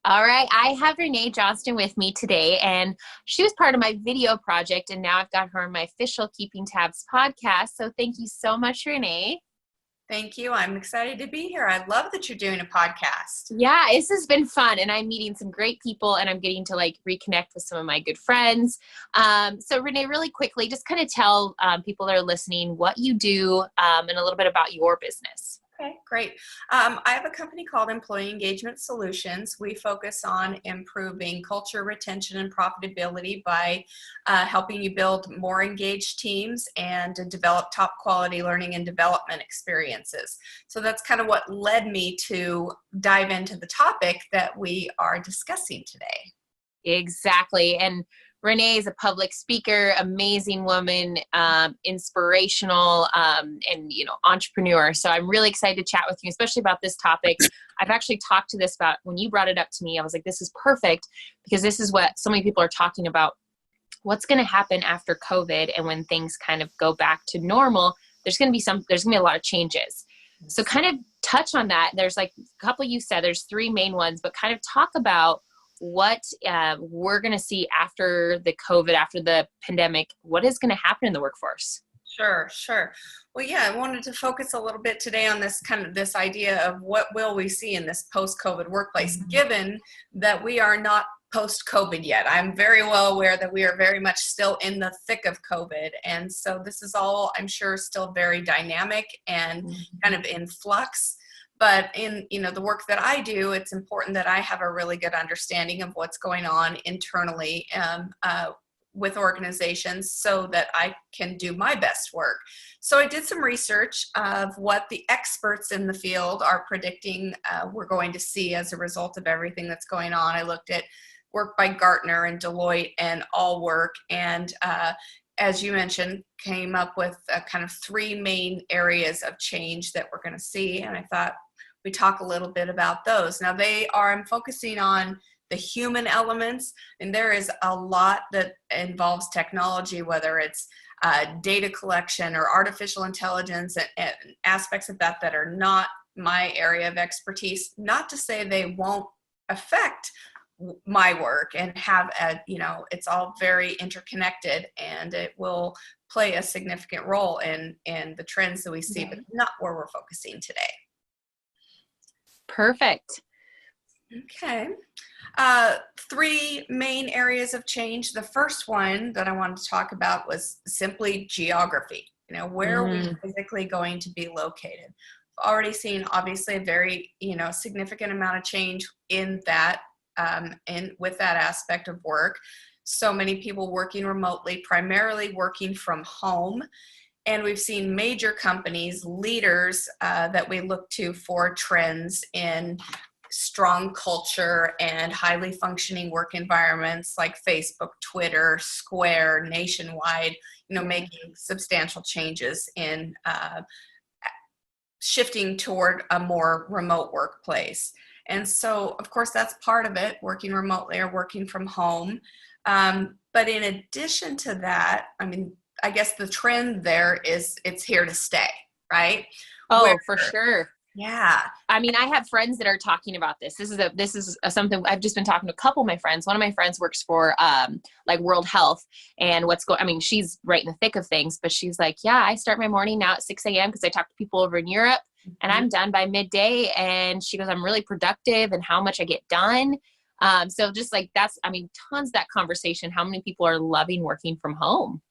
All right, I have Rene Johnston with me today, and she was part of my video project, and now I've got her on my official Keeping Tabs podcast. So thank you so much, Rene. Thank you. I'm excited to be here. I love that you're doing a podcast. Yeah, this has been fun, and I'm meeting some great people, and I'm getting to reconnect with some of my good friends. So Rene, really quickly, just kind of tell people that are listening what you do and a little bit about your business. Okay, great. I have a company called Employee Engagement Solutions. We focus on improving culture, retention, and profitability by helping you build more engaged teams and to develop top quality learning and development experiences. So that's kind of what led me to dive into the topic that we are discussing today. Exactly. And Renee is a public speaker, amazing woman, inspirational, and entrepreneur. So I'm really excited to chat with you, especially about this topic. I've actually talked to this about when you brought it up to me. I was like, this is perfect because this is what so many people are talking about. What's going to happen after COVID and when things kind of go back to normal? There's going to be a lot of changes. So kind of touch on that. There's like a couple you said. There's three main ones, but kind of talk about what we're going to see after the COVID, after the pandemic. What is going to happen in the workforce? Sure. Well, yeah, I wanted to focus a little bit today on this idea of what will we see in this post-COVID workplace, given that we are not post-COVID yet. I'm very well aware that we are very much still in the thick of COVID. And so this is all, I'm sure, still very dynamic and kind of in flux. But in the work that I do, it's important that I have a really good understanding of what's going on internally with organizations so that I can do my best work. So I did some research of what the experts in the field are predicting we're going to see as a result of everything that's going on. I looked at work by Gartner and Deloitte and All Work, and as you mentioned, came up with kind of three main areas of change that we're going to see. And I thought we talk a little bit about those. Now I'm focusing on the human elements, and there is a lot that involves technology, whether it's data collection or artificial intelligence and aspects of that are not my area of expertise. Not to say they won't affect my work and it's all very interconnected, and it will play a significant role in the trends that we see, but not where we're focusing today. Perfect. Okay. Three main areas of change. The first one that I wanted to talk about was simply geography. Where are we physically going to be located? I've already seen, obviously, a very, significant amount of change in that, with that aspect of work. So many people working remotely, primarily working from home. And we've seen major companies, leaders that we look to for trends in strong culture and highly functioning work environments like Facebook, Twitter, Square, Nationwide, making substantial changes in shifting toward a more remote workplace. And so, of course, that's part of it, working remotely or working from home. But in addition to that, I guess the trend there is it's here to stay, right? Oh, for sure. Yeah. I have friends that are talking about this. This is something I've just been talking to a couple of my friends. One of my friends works for World Health, and she's right in the thick of things, but she's like, yeah, I start my morning now at 6 a.m. because I talk to people over in Europe, and I'm done by midday. And she goes, I'm really productive and how much I get done. So just tons of that conversation, how many people are loving working from home.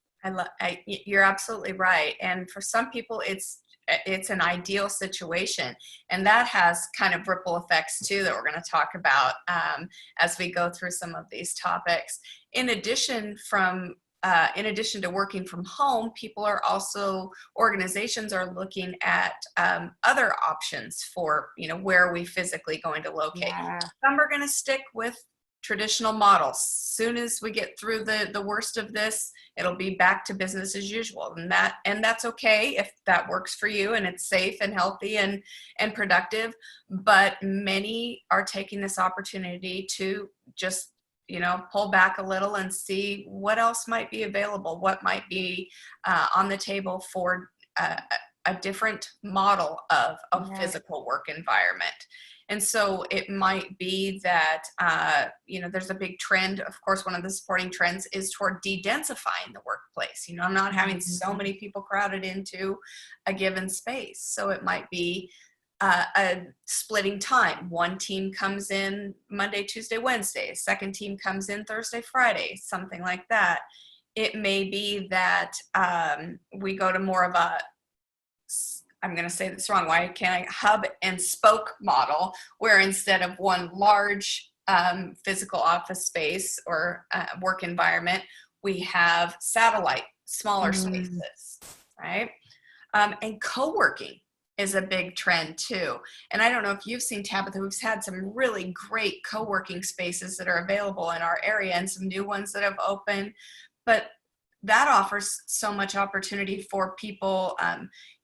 You're absolutely right. And for some people, it's an ideal situation, and that has kind of ripple effects too that we're going to talk about as we go through some of these topics. In addition to working from home, organizations are looking at other options for where are we physically going to locate. Yeah. Some are going to stick with traditional models. Soon as we get through the worst of this, it'll be back to business as usual, and that's okay if that works for you and it's safe and healthy and productive. But many are taking this opportunity to just pull back a little and see what else might be available, what might be on the table for a different model of a physical work environment. And so it might be that, there's a big trend. Of course, one of the supporting trends is toward de-densifying the workplace, not having so many people crowded into a given space. So it might be a splitting time. One team comes in Monday, Tuesday, Wednesday. Second team comes in Thursday, Friday, something like that. It may be that we go to more of a, I'm going to say this wrong, why can't I, hub and spoke model, where instead of one large physical office space or work environment, we have satellite, smaller spaces, right? And co-working is a big trend too. And I don't know if you've seen, Tabitha, we've had some really great co-working spaces that are available in our area and some new ones that have opened, but that offers so much opportunity for people.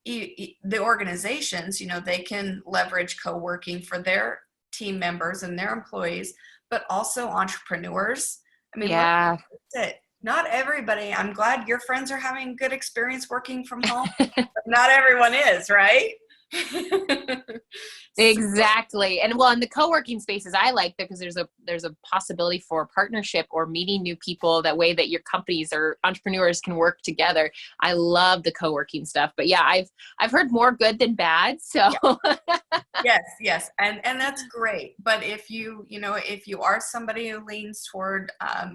The organizations, they can leverage co-working for their team members and their employees, but also entrepreneurs. I mean, not everybody, I'm glad your friends are having good experience working from home, but not everyone is, right? Exactly. And well, in the co-working spaces, I like that because there's a possibility for partnership or meeting new people, that way that your companies or entrepreneurs can work together. I love the co-working stuff, but yeah, I've heard more good than bad. So yes. And that's great. But if you are somebody who leans toward,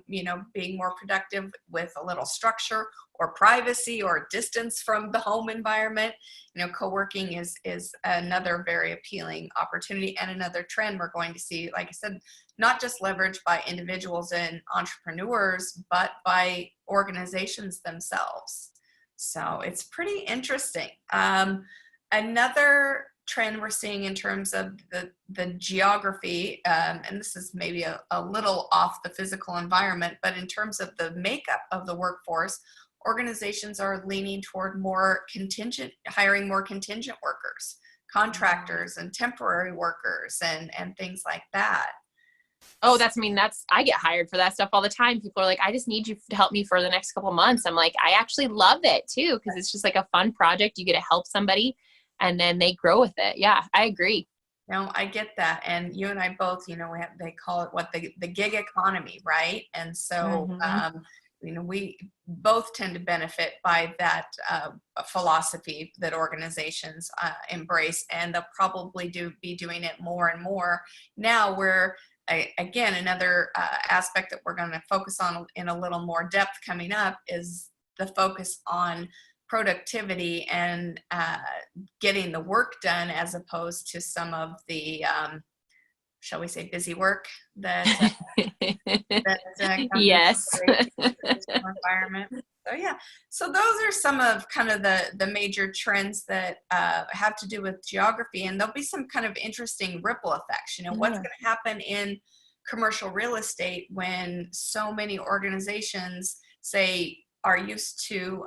being more productive with a little structure or privacy or distance from the home environment, co-working is another very appealing opportunity and another trend we're going to see, like I said, not just leveraged by individuals and entrepreneurs, but by organizations themselves. So it's pretty interesting. Another trend we're seeing in terms of the geography, and this is maybe a little off the physical environment, but in terms of the makeup of the workforce, organizations are leaning toward hiring more contingent workers, contractors and temporary workers and things like that. Oh, I get hired for that stuff all the time. People are like, I just need you to help me for the next couple of months. I'm like, I actually love it too, because it's just like a fun project. You get to help somebody and then they grow with it. Yeah, I agree. No, I get that. And you and I both, they call it the gig economy, right? And so, we both tend to benefit by that philosophy that organizations embrace, and they'll probably be doing it more and more. Now again, another aspect that we're going to focus on in a little more depth coming up is the focus on productivity and getting the work done, as opposed to some of the shall we say busy work that yes environment. So those are some of kind of the major trends that have to do with geography, and there'll be some kind of interesting ripple effects. What's going to happen in commercial real estate when so many organizations say are used to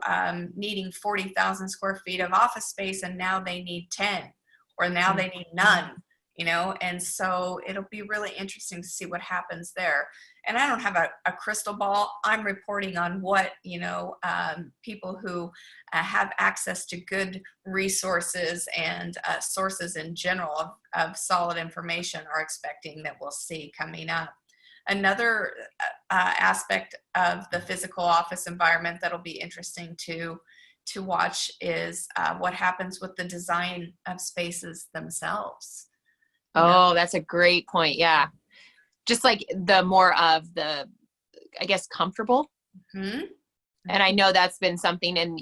needing 40,000 square feet of office space, and now they need 10, or now they need none, and so it'll be really interesting to see what happens there. And I don't have a crystal ball. I'm reporting on what, people who have access to good resources and sources in general of solid information are expecting that we'll see coming up. Another aspect of the physical office environment that'll be interesting to watch is what happens with the design of spaces themselves. Oh, that's a great point. Yeah. Just like the more of the, I guess, comfortable. Mm-hmm. And I know that's been something, and,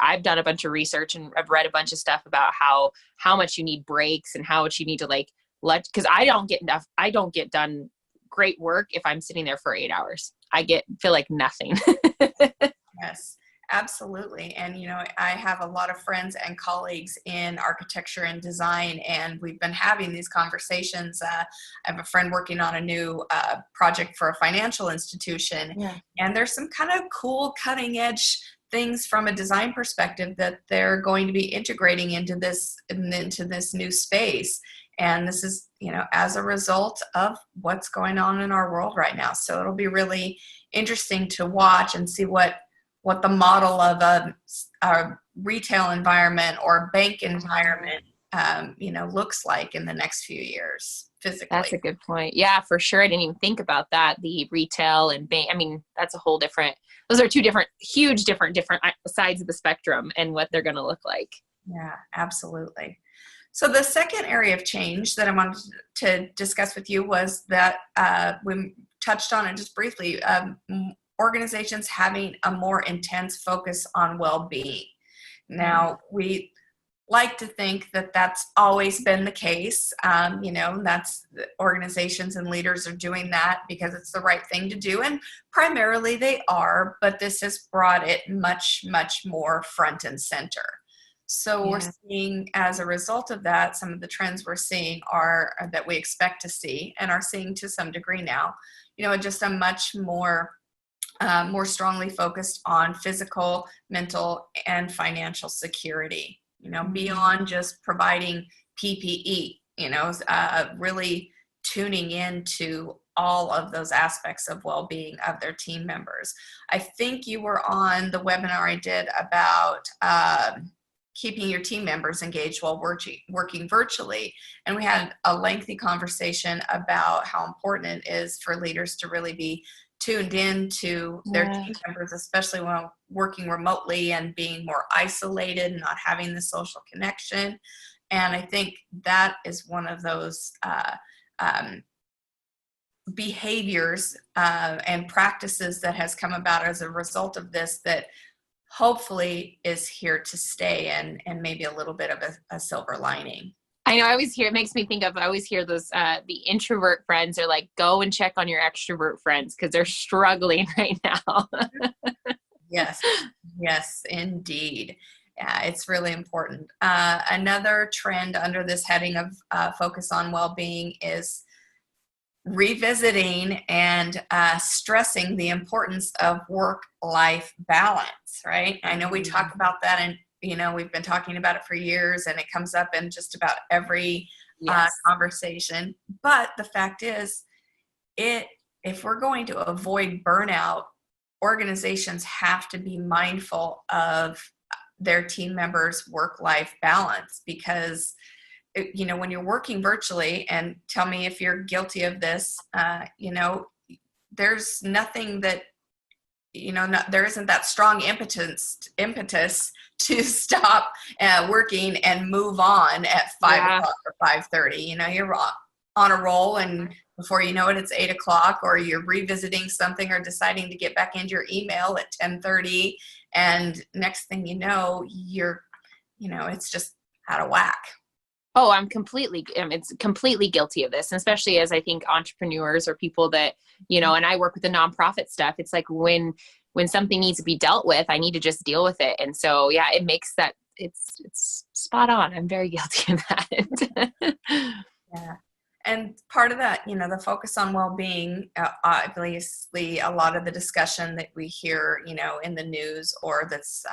I've done a bunch of research and I've read a bunch of stuff about how much you need breaks and how much you need to because I don't get done great work if I'm sitting there for 8 hours. Feel like nothing. Yes, absolutely. And, I have a lot of friends and colleagues in architecture and design, and we've been having these conversations. I have a friend working on a new project for a financial institution, and there's some kind of cool cutting edge things from a design perspective that they're going to be integrating into this new space. And this is, as a result of what's going on in our world right now. So it'll be really interesting to watch and see what the model of a retail environment or bank environment, looks like in the next few years physically. That's a good point. Yeah, for sure. I didn't even think about that. The retail and bank. I mean, that's a whole different, those are two huge different sides of the spectrum and what they're going to look like. Yeah, absolutely. So the second area of change that I wanted to discuss with you was that we touched on it just briefly, organizations having a more intense focus on well-being. Now, we like to think that that's always been the case. That's organizations and leaders are doing that because it's the right thing to do. And primarily they are, but this has brought it much, much more front and center. So we're seeing, as a result of that, some of the trends we're seeing are that we expect to see and are seeing to some degree now, just a much more strongly focused on physical, mental, and financial security, beyond just providing PPE, really tuning into all of those aspects of well-being of their team members. I think you were on the webinar I did about keeping your team members engaged while working virtually. And we had a lengthy conversation about how important it is for leaders to really be tuned in to their team members, especially when working remotely and being more isolated and not having the social connection. And I think that is one of those behaviors and practices that has come about as a result of this that hopefully is here to stay and maybe a little bit of a silver lining. I know, it makes me think of, I always hear those, the introvert friends are like, go and check on your extrovert friends because they're struggling right now. Yes, indeed. Yeah, it's really important. Another trend under this heading of focus on well-being is revisiting and stressing the importance of work-life balance, right? I know we talk about that and we've been talking about it for years and it comes up in just about every conversation. But the fact is, if we're going to avoid burnout, organizations have to be mindful of their team members' work-life balance because when you're working virtually, and tell me if you're guilty of this, there's nothing that, there isn't that strong impetus to stop working and move on at 5 o'clock or 5:30. You're on a roll and before you know it, it's 8 o'clock or you're revisiting something or deciding to get back into your email at 10:30. And next thing you know, it's just out of whack. Oh, it's completely guilty of this, and especially as I think entrepreneurs or people that, and I work with the nonprofit stuff. It's like when something needs to be dealt with, I need to just deal with it. And so, it makes that it's spot on. I'm very guilty of that. Yeah. And part of that, the focus on well-being, obviously a lot of the discussion that we hear, in the news or that's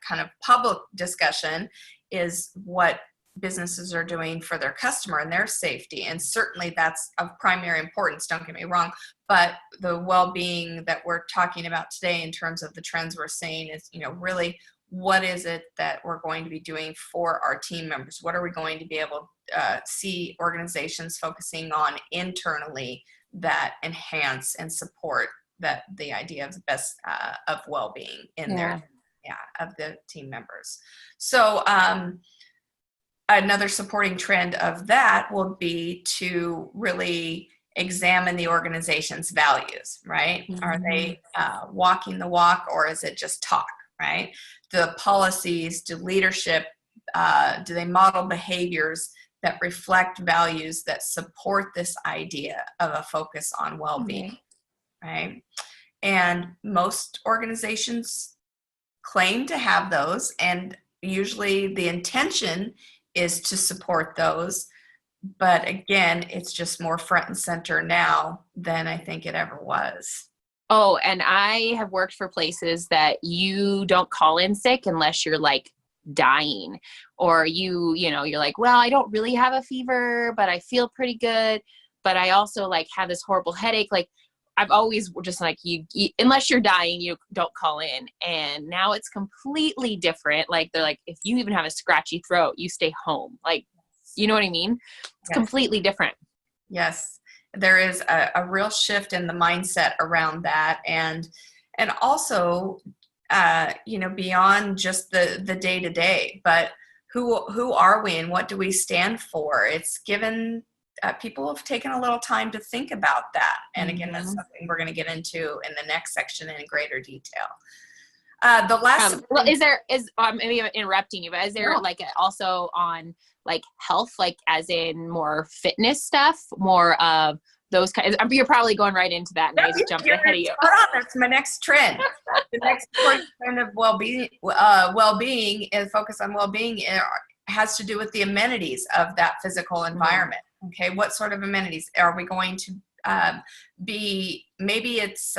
kind of public discussion is what businesses are doing for their customer and their safety. And certainly that's of primary importance, don't get me wrong. But the well-being that we're talking about today in terms of the trends we're seeing is, really what is it that we're going to be doing for our team members? What are we going to be able to see organizations focusing on internally that enhance and support the idea of the best of well-being in of the team members. So another supporting trend of that will be to really examine the organization's values, right? Mm-hmm. Are they walking the walk or is it just talk, right? The policies, do leadership, do they model behaviors that reflect values that support this idea of a focus on well-being, right? And most organizations claim to have those, and usually the intention is to support those. But again, it's just more front and center now than I think it ever was. Oh, and I have worked for places that you don't call in sick unless you're like dying, or you're like, well, I don't really have a fever, but I feel pretty good. But I also like have this horrible headache. Like, I've always just like you unless you're dying, you don't call in. And now it's completely different. Like they're like, if you even have a scratchy throat, you stay home. Like, you know what I mean? It's Yes. completely different. Yes. There is a real shift in the mindset around that. And also, beyond just the day to day, but who are we and what do we stand for? It's given people have taken a little time to think about that. And again, that's something we're going to get into in the next section in greater detail. The last well, maybe I'm interrupting you, but is there like also on like health, like as in more fitness stuff, more of those kinds? You're probably going right into that, and I just jumped ahead of you. That's my next trend. The next trend of well-being, and focus on well-being has to do with the amenities of that physical environment. Okay, what sort of amenities are we going to be? Maybe it's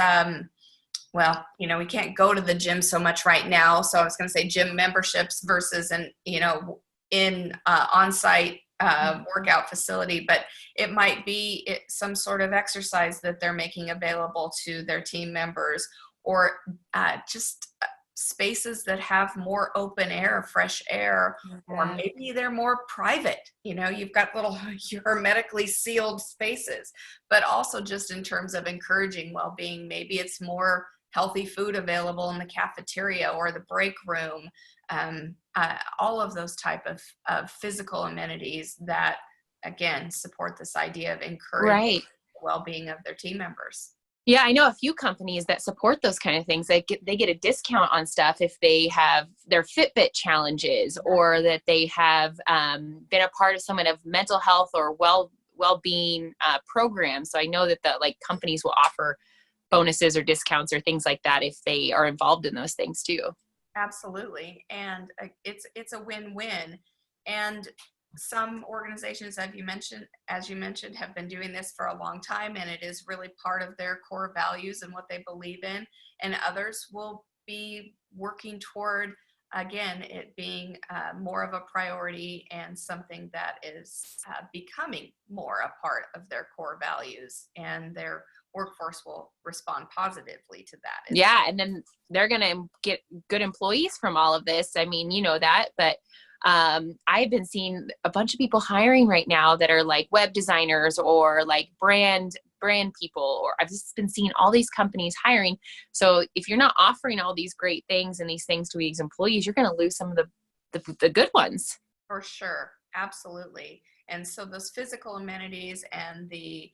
we can't go to the gym so much right now. So I was going to say gym memberships versus in on-site workout facility, but it might be some sort of exercise that they're making available to their team members, or just spaces that have more open air, fresh air, or maybe they're more private. You've got little hermetically sealed spaces, but also just in terms of encouraging well-being, maybe it's more healthy food available in the cafeteria or the break room. All of those type of physical amenities that, again, support this idea of encouraging the well-being of their team members. Yeah, I know a few companies that support those kind of things. They get a discount on stuff if they have their Fitbit challenges, or that they have been a part of some kind of mental health or well-being program. So I know that the like companies will offer bonuses or discounts or things like that if they are involved in those things too. Absolutely. And it's a win-win. And some organizations, as you mentioned, have been doing this for a long time, and it is really part of their core values and what they believe in. And others will be working toward, again, it being more of a priority and something that is becoming more a part of their core values, and their workforce will respond positively to that. Yeah, and then they're going to get good employees from all of this. I mean, you know that, but I've been seeing a bunch of people hiring right now that are like web designers or like brand people, or I've just been seeing all these companies hiring. So if you're not offering all these great things and these things to these employees, you're going to lose some of the good ones. For sure. Absolutely. And so those physical amenities and the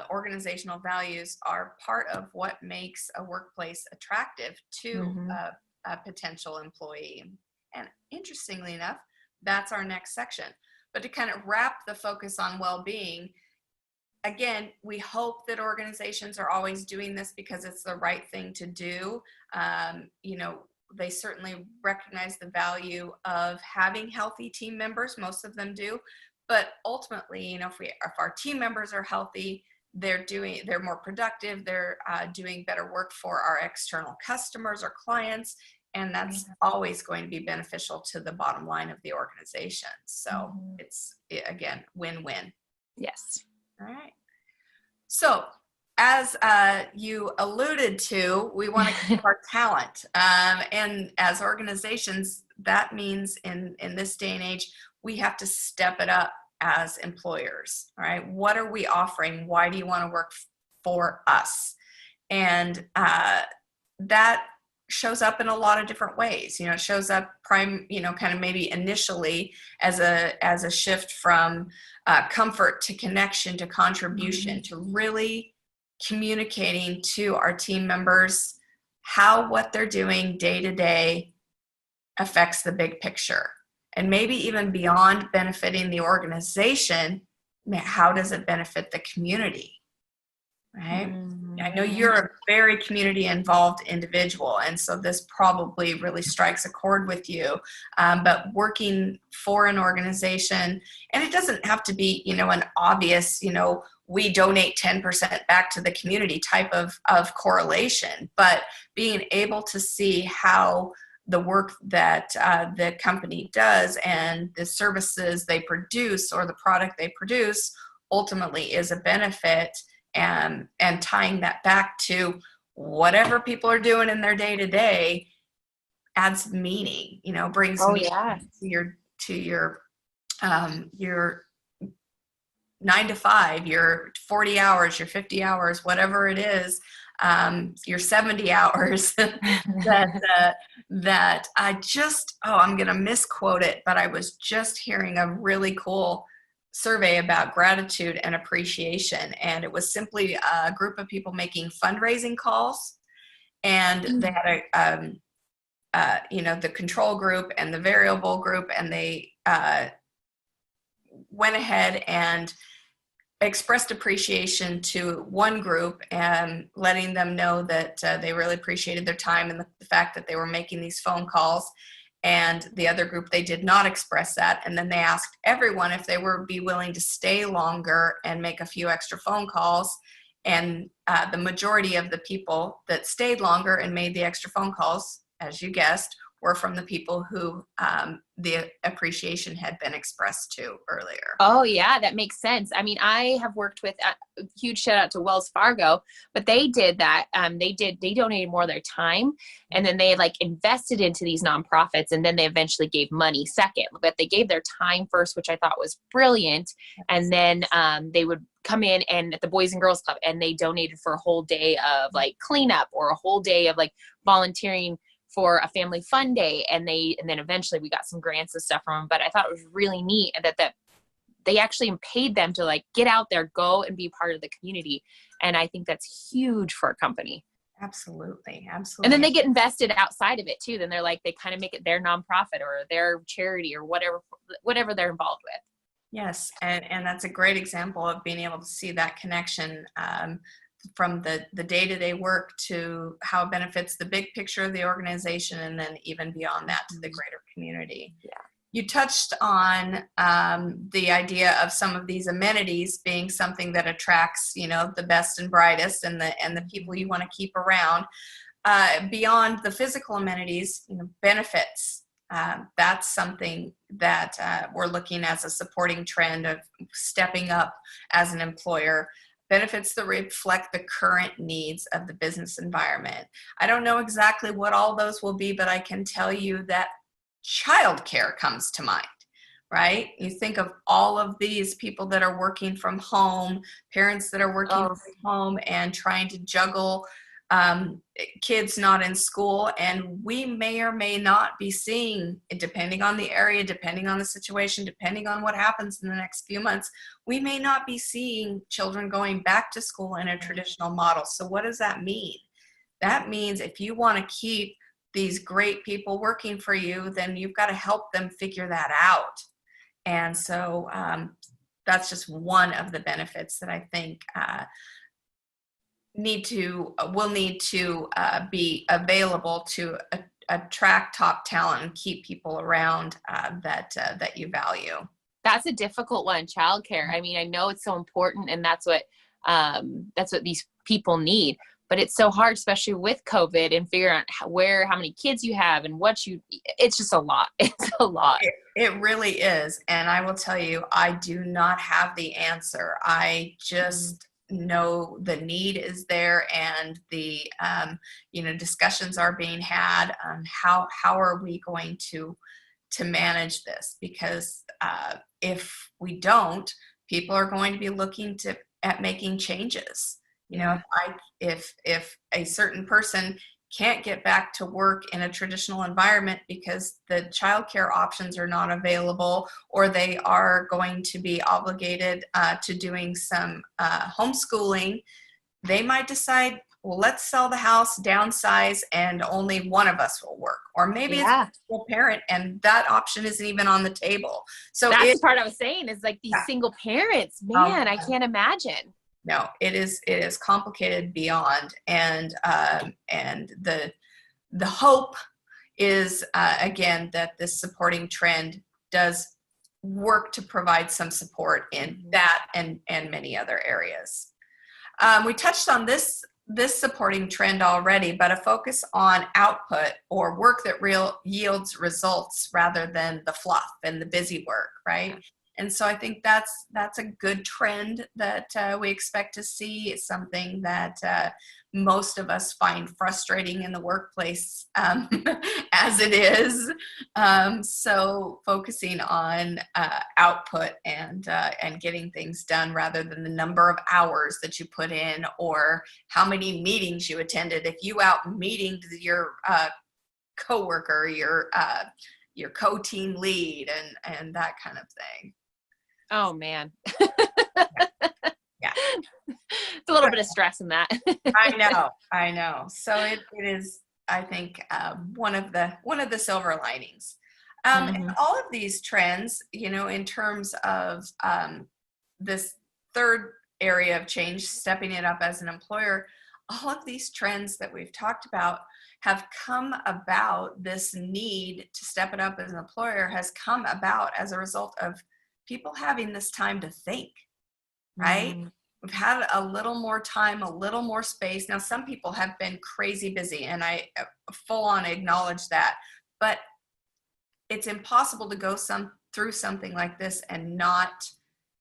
organizational values are part of what makes a workplace attractive to a potential employee. And interestingly enough, that's our next section. But to kind of wrap the focus on well-being, again, we hope that organizations are always doing this because it's the right thing to do. They certainly recognize the value of having healthy team members. Most of them do. But ultimately, if our team members are healthy, they're more productive, they're doing better work for our external customers or clients, and that's always going to be beneficial to the bottom line of the organization. So it's, again, win-win. Yes. All right. So as you alluded to, we want to keep our talent. And as organizations, that means in this day and age, we have to step it up as employers. All right. What are we offering? Why do you want to work for us? And that shows up in a lot of different ways. It shows up kind of maybe initially as a shift from comfort to connection to contribution, to really communicating to our team members how what they're doing day to day affects the big picture. And maybe even beyond benefiting the organization, how does it benefit the community? Right? I know you're a very community involved individual, and so this probably really strikes a chord with you. But working for an organization, and it doesn't have to be, an obvious, we donate 10% back to the community type of correlation, but being able to see how the work that the company does and the services they produce or the product they produce ultimately is a benefit and tying that back to whatever people are doing in their day to day adds meaning, brings Oh, meaning yeah. to your 9 to 5, your 40 hours, your 50 hours, whatever it is, your 70 hours that I'm going to misquote it, but I was just hearing a really cool survey about gratitude and appreciation. And it was simply a group of people making fundraising calls, and they had the control group and the variable group, and they went ahead and expressed appreciation to one group and letting them know that they really appreciated their time and the fact that they were making these phone calls. And the other group, they did not express that. And then they asked everyone if they would be willing to stay longer and make a few extra phone calls. And the majority of the people that stayed longer and made the extra phone calls, as you guessed, were from the people who the appreciation had been expressed to earlier. Oh, yeah, that makes sense. I mean, I have worked with a huge shout out to Wells Fargo, but they did that. They donated more of their time, and then they invested into these nonprofits, and then they eventually gave money second, but they gave their time first, which I thought was brilliant. And then they would come in and at the Boys and Girls Club, and they donated for a whole day of cleanup or a whole day of volunteering for a family fun day. And then eventually we got some grants and stuff from them. But I thought it was really neat that they actually paid them to get out there, go and be part of the community. And I think that's huge for a company. Absolutely. And then they get invested outside of it too. Then they kind of make it their nonprofit or their charity or whatever they're involved with. Yes. And that's a great example of being able to see that connection from the day-to-day work to how it benefits the big picture of the organization, and then even beyond that to the greater community. Yeah. You touched on the idea of some of these amenities being something that attracts, the best and brightest and the people you want to keep around. Beyond the physical amenities, benefits. That's something that we're looking as a supporting trend of stepping up as an employer. Benefits that reflect the current needs of the business environment. I don't know exactly what all those will be, but I can tell you that childcare comes to mind, right? You think of all of these people that are working from home, parents that are working from home and trying to juggle kids not in school. And we may or may not be seeing, depending on the area, depending on the situation, depending on what happens in the next few months, we may not be seeing children going back to school in a traditional model. So what does that mean? That means if you want to keep these great people working for you, then you've got to help them figure that out. And so that's just one of the benefits that I think will need to be available to attract top talent and keep people around that you value. That's a difficult one, childcare. I mean, I know it's so important, and that's what these people need. But it's so hard, especially with COVID, and figuring out how many kids you have and it's just a lot. It's a lot. It really is. And I will tell you, I do not have the answer. I just know the need is there, and the discussions are being had on how are we going to manage this, because if we don't, people are going to be looking at making changes. If a certain person can't get back to work in a traditional environment because the childcare options are not available, or they are going to be obligated to doing some homeschooling, they might decide, well, let's sell the house, downsize, and only one of us will work. Or maybe it's a single parent, and that option isn't even on the table. So that's the part I was saying is these single parents, man, I can't imagine. No, it is complicated beyond, and the hope is again that this supporting trend does work to provide some support in that and many other areas. We touched on this supporting trend already, but a focus on output or work that yields results rather than the fluff and the busy work, right? And so I think that's a good trend that we expect to see. It's something that most of us find frustrating in the workplace as it is. So focusing on output and getting things done rather than the number of hours that you put in or how many meetings you attended. If you out meeting your coworker, your co-team lead, and that kind of thing. Oh man. Yeah. It's a little bit of stress in that. I know. So it is, I think, one of the silver linings. And all of these trends, in terms of this third area of change, stepping it up as an employer, all of these trends that we've talked about have come about. This need to step it up as an employer has come about as a result of people having this time to think, right? We've had a little more time, a little more space. Now, some people have been crazy busy, and I full on acknowledge that, but it's impossible to go through something like this and not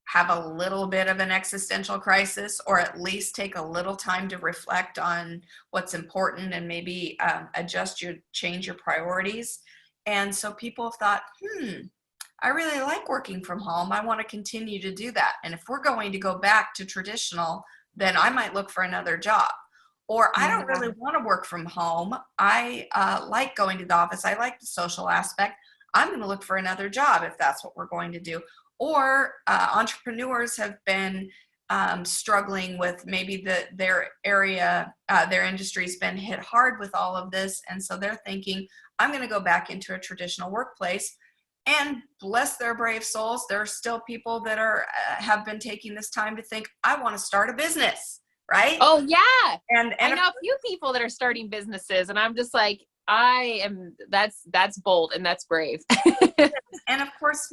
have a little bit of an existential crisis, or at least take a little time to reflect on what's important and maybe change your priorities. And so people have thought, I really like working from home. I want to continue to do that. And if we're going to go back to traditional, then I might look for another job. Or I don't really want to work from home. I like going to the office. I like the social aspect. I'm going to look for another job if that's what we're going to do. Or entrepreneurs have been struggling with maybe their area, their industry's been hit hard with all of this. And so they're thinking, I'm going to go back into a traditional workplace. And bless their brave souls, there are still people that have been taking this time to think, I want to start a business, right? Oh yeah. And I know a few people that are starting businesses, and I'm just like, that's bold and that's brave. And of course,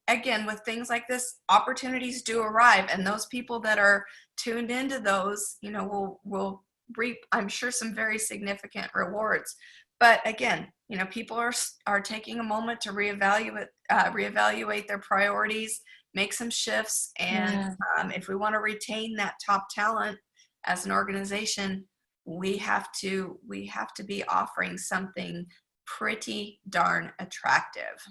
again, with things like this, opportunities do arrive, and those people that are tuned into those, will reap, I'm sure, some very significant rewards. But again, people are taking a moment to reevaluate their priorities, make some shifts. And if we want to retain that top talent as an organization, we have to be offering something pretty darn attractive.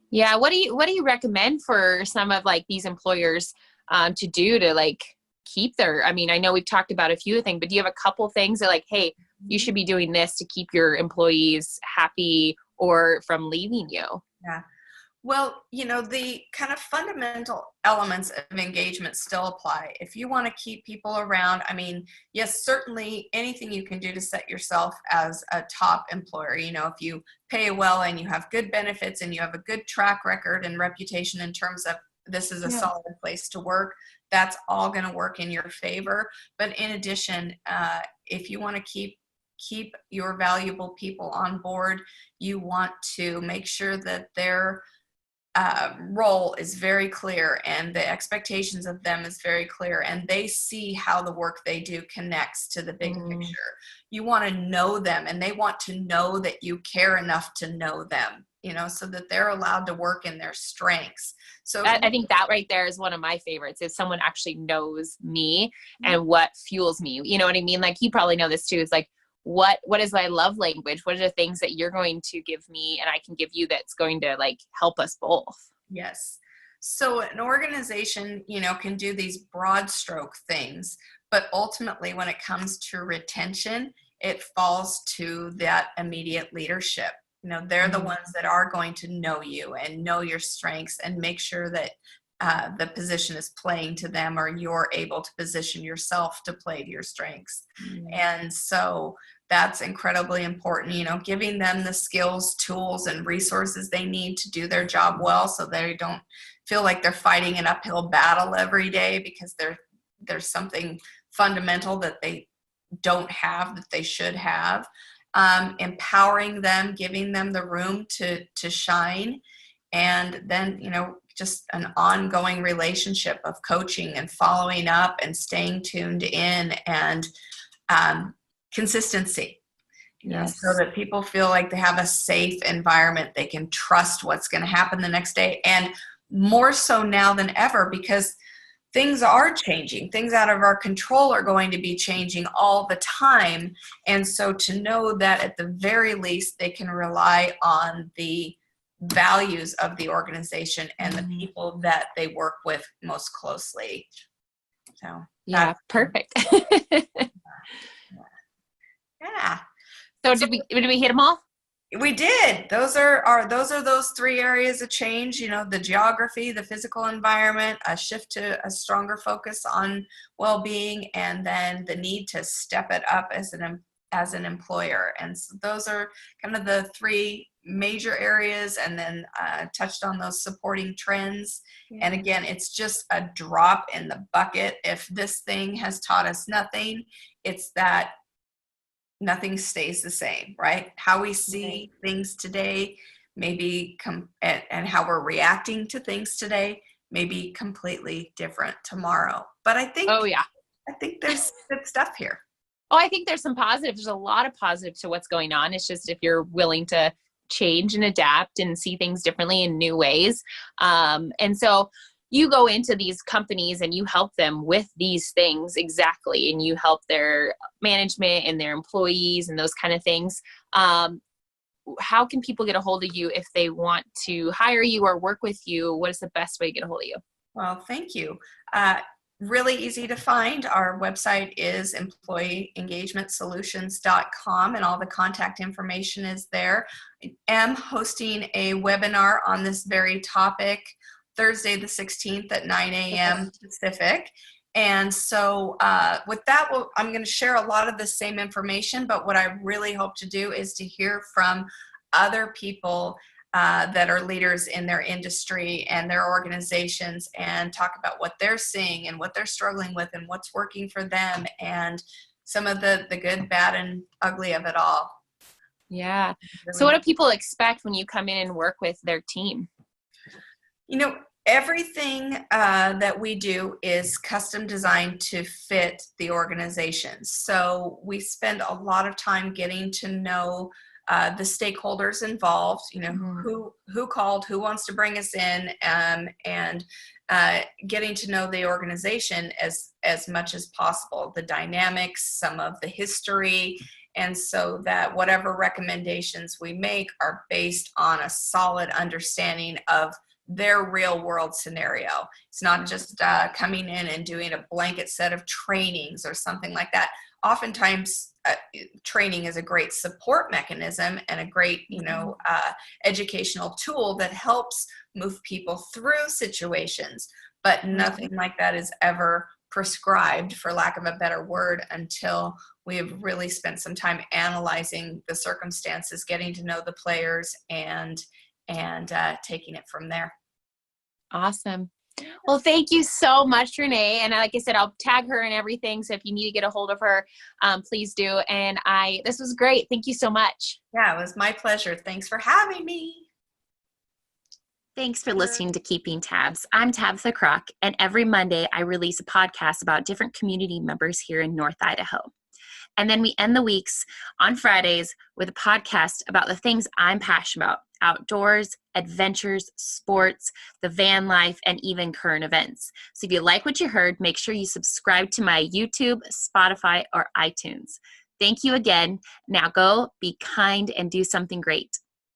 Yeah. What do you recommend for some of like these employers to do to like keep I know we've talked about a few things, but do you have a couple things that like, hey, you should be doing this to keep your employees happy or from leaving you? Yeah. Well, the kind of fundamental elements of engagement still apply. If you want to keep people around, yes, certainly anything you can do to set yourself as a top employer. If you pay well and you have good benefits and you have a good track record and reputation in terms of this is a solid place to work, that's all going to work in your favor. But in addition, if you want to keep your valuable people on board, you want to make sure that their role is very clear and the expectations of them is very clear, and they see how the work they do connects to the big picture. You want to know them, and they want to know that you care enough to know them, so that they're allowed to work in their strengths. So I think that right there is one of my favorites, if someone actually knows me and what fuels me. You know what I mean? Like, you probably know this too. It's like, what is my love language? What are the things that you're going to give me and I can give you that's going to like help us both? Yes. So an organization, can do these broad stroke things, but ultimately when it comes to retention, it falls to that immediate leadership. They're the ones that are going to know you and know your strengths and make sure that the position is playing to them, or you're able to position yourself to play to your strengths. And so that's incredibly important, giving them the skills, tools, and resources they need to do their job well, so they don't feel like they're fighting an uphill battle every day because there's something fundamental that they don't have that they should have. Empowering them, giving them the room to shine, and then, just an ongoing relationship of coaching and following up and staying tuned in, and consistency, so that people feel like they have a safe environment. They can trust what's going to happen the next day. And more so now than ever, because things are changing. Things out of our control are going to be changing all the time. And so to know that at the very least they can rely on the values of the organization and the people that they work with most closely. So yeah, perfect. Yeah. So did we hit them all? We did. Those are those three areas of change, the geography, the physical environment, a shift to a stronger focus on well-being, and then the need to step it up as an employer. And so those are kind of the three major areas, and then touched on those supporting trends. Yeah. And again, it's just a drop in the bucket. If this thing has taught us nothing, it's that nothing stays the same, right? How we see things today maybe and how we're reacting to things today may be completely different tomorrow. But I think there's good stuff here. Oh, I think there's some positive. There's a lot of positive to what's going on. It's just if you're willing to change and adapt and see things differently in new ways. And so you go into these companies and you help them with these things exactly, and you help their management and their employees and those kind of things. How can people get a hold of you if they want to hire you or work with you? What is the best way to get a hold of you? Well, thank you. Really easy to find. Our website is employeeengagementsolutions.com, and all the contact information is there. I am hosting a webinar on this very topic Thursday the 16th at 9 a.m. Pacific. And so with that, I'm going to share a lot of the same information, but what I really hope to do is to hear from other people that are leaders in their industry and their organizations, and talk about what they're seeing and what they're struggling with and what's working for them, and some of the good, bad, and ugly of it all. Yeah. So what do people expect when you come in and work with their team? Everything that we do is custom designed to fit the organization. So we spend a lot of time getting to know the stakeholders involved, who called, who wants to bring us in, and getting to know the organization as much as possible, the dynamics, some of the history, and so that whatever recommendations we make are based on a solid understanding of their real world scenario. It's not just coming in and doing a blanket set of trainings or something like that. Oftentimes, training is a great support mechanism and a great, educational tool that helps move people through situations, but nothing like that is ever prescribed, for lack of a better word, until we have really spent some time analyzing the circumstances, getting to know the players, and taking it from there. Awesome. Well, thank you so much, Rene. And like I said, I'll tag her and everything. So if you need to get a hold of her, please do. And this was great. Thank you so much. Yeah, it was my pleasure. Thanks for having me. Thanks for listening to Keeping Tabs. I'm Tabitha Kroc, and every Monday I release a podcast about different community members here in North Idaho. And then we end the weeks on Fridays with a podcast about the things I'm passionate about: outdoors, adventures, sports, the van life, and even current events. So if you like what you heard, make sure you subscribe to my YouTube, Spotify, or iTunes. Thank you again. Now go be kind and do something great.